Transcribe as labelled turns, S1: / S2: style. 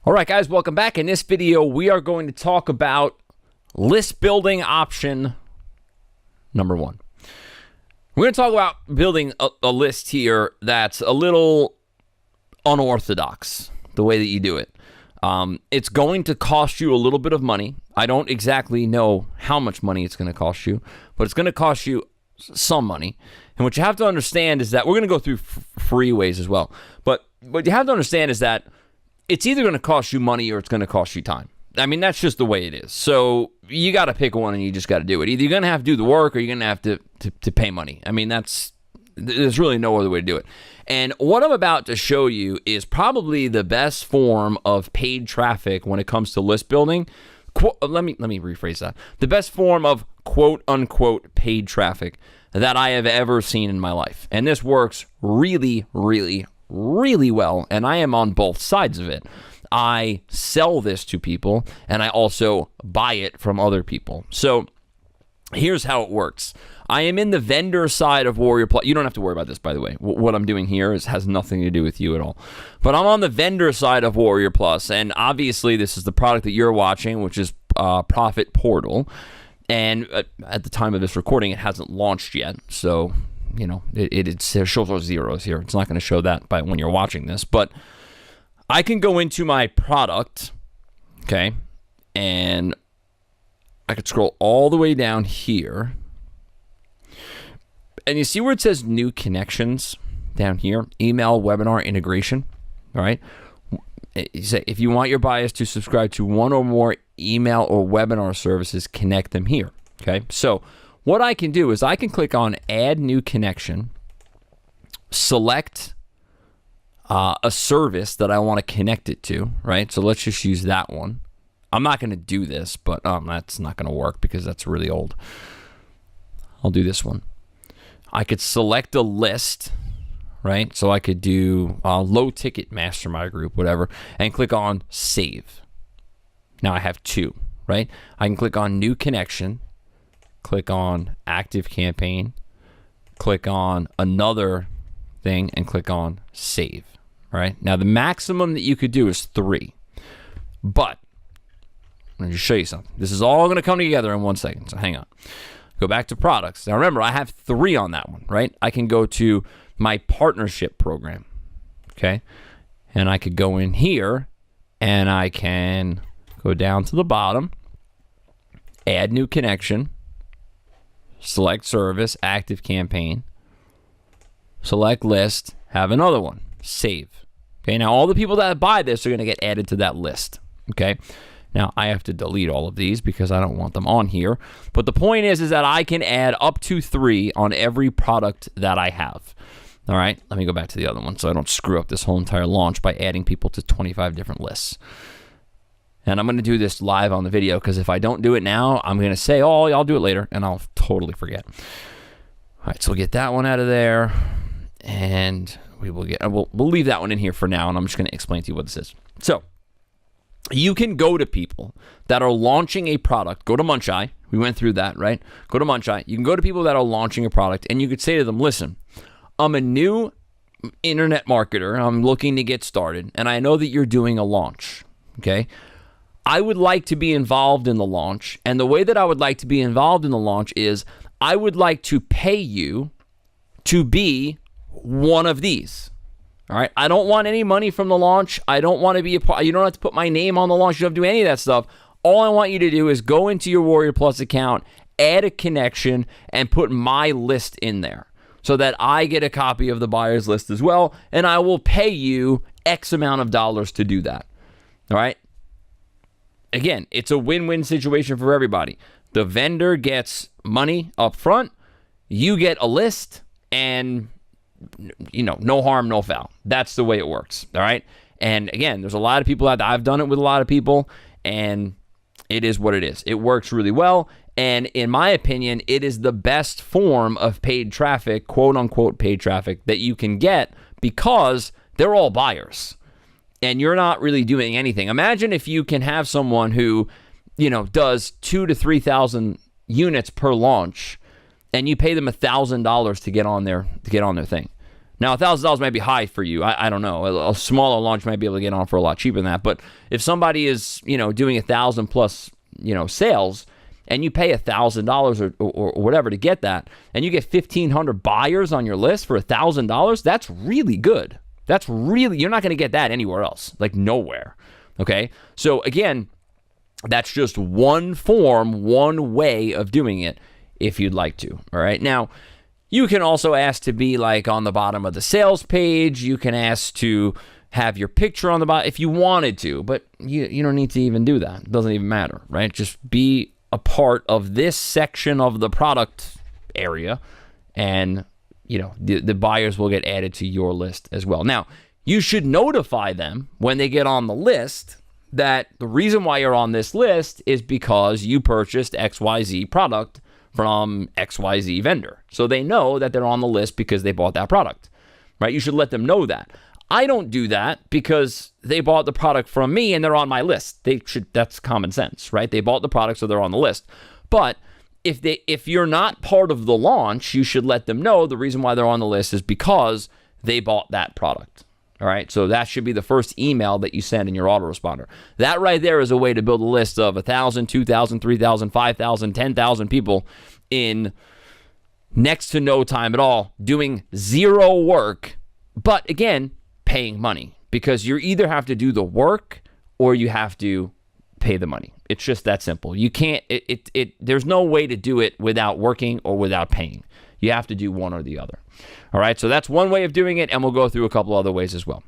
S1: All right, guys, welcome back. In this video, we are going to talk about list building option number one. We're going to talk about building a list here that's a little unorthodox, the way that you do it. It's going to cost you a little bit of money. I don't exactly know how much money it's going to cost you, but it's going to cost you some money. And what you have to understand is that we're going to go through free ways as well. But what you have to understand is that it's either going to cost you money or it's going to cost you time. I mean, that's just the way it is. So you got to pick one and you just got to do it. Either you're going to have to do the work or you're going to have to pay money. I mean, there's really no other way to do it. And what I'm about to show you is probably the best form of paid traffic when it comes to list building. Let me rephrase that. The best form of quote unquote paid traffic that I have ever seen in my life. And this works really, really, really well, and I am on both sides of it. I sell this to people, and I also buy it from other people. So here's how it works. I am in the vendor side of Warrior Plus. You don't have to worry about this, by the way. What I'm doing here has nothing to do with you at all. But I'm on the vendor side of Warrior Plus, and obviously this is the product that you're watching, which is Profit Portal. And at the time of this recording, it hasn't launched yet, so you know, it shows those zeros here. It's not going to show that by when you're watching this, but I can go into my product, okay, and I could scroll all the way down here, and you see where it says new connections down here, email, webinar, integration, all right? You say, if you want your buyers to subscribe to one or more email or webinar services, connect them here, okay? So what I can do is I can click on Add New Connection, select a service that I want to connect it to, right? So let's just use that one. I'm not going to do this, but that's not going to work because that's really old. I'll do this one. I could select a list, right? So I could do low ticket mastermind group, whatever, and click on Save. Now I have two, right? I can click on New Connection, click on Active Campaign, click on another thing, and click on Save. All right. Now, the maximum that you could do is 3. But I'm going to show you something. This is all going to come together in 1 second. So hang on. Go back to products. Now, remember, I have 3 on that one, right? I can go to my partnership program. Okay. And I could go in here and I can go down to the bottom, add new connection, select service, active campaign, select list, have another one, save. Okay, now all the people that buy this are going to get added to that list. Okay, now I have to delete all of these because I don't want them on here. But the point is that I can add up to 3 on every product that I have. All right, let me go back to the other one so I don't screw up this whole entire launch by adding people to 25 different lists. And I'm going to do this live on the video because if I don't do it now, I'm going to say, oh, I'll do it later, and I'll totally forget. All right, so we'll get that one out of there, and we'll leave that one in here for now, and I'm just going to explain to you what this is. So you can go to people that are launching a product. Go to Muncheye. We went through that, right? Go to Muncheye. You can go to people that are launching a product, and you could say to them, listen, I'm a new internet marketer. I'm looking to get started, and I know that you're doing a launch, okay? I would like to be involved in the launch, and the way that I would like to be involved in the launch is I would like to pay you to be one of these. All right? I don't want any money from the launch. I don't want to be a part. You don't have to put my name on the launch. You don't have to do any of that stuff. All I want you to do is go into your Warrior Plus account, add a connection, and put my list in there so that I get a copy of the buyer's list as well, and I will pay you X amount of dollars to do that. All right? Again, it's a win-win situation for everybody. The vendor gets money up front, you get a list, and no harm, no foul. That's the way it works, all right? And again, there's a lot of people out there. I've done it with a lot of people, and it is what it is. It works really well, and in my opinion, it is the best form of paid traffic, quote-unquote paid traffic, that you can get because they're all buyers. And you're not really doing anything. Imagine if you can have someone who, does 2,000 to 3,000 units per launch, and you pay them $1,000 to get on their thing. Now, $1,000 might be high for you. I don't know. A smaller launch might be able to get on for a lot cheaper than that. But if somebody is, doing 1,000 plus, sales, and you pay $1,000 or whatever to get that, and you get 1,500 buyers on your list for $1,000, that's really good. You're not going to get that anywhere else, like nowhere. Okay. So again, that's just one form, one way of doing it if you'd like to. All right. Now, you can also ask to be like on the bottom of the sales page. You can ask to have your picture on the bottom if you wanted to, but you don't need to even do that. It doesn't even matter, right? Just be a part of this section of the product area, and the buyers will get added to your list as well. Now, you should notify them when they get on the list that the reason why you're on this list is because you purchased XYZ product from XYZ vendor. So they know that they're on the list because they bought that product, right? You should let them know that. I don't do that because they bought the product from me and they're on my list. That's common sense, right? They bought the product, so they're on the list. But if you're not part of the launch, you should let them know the reason why they're on the list is because they bought that product. All right, so that should be the first email that you send in your autoresponder. That right there is a way to build a list of 1,000, 2,000, 3,000, 5,000, 10,000 people in next to no time at all, doing zero work, but again, paying money, because you either have to do the work or you have to pay the money. It's just that simple. You can't, there's no way to do it without working or without paying. You have to do one or the other. All right, so that's one way of doing it, and we'll go through a couple other ways as well.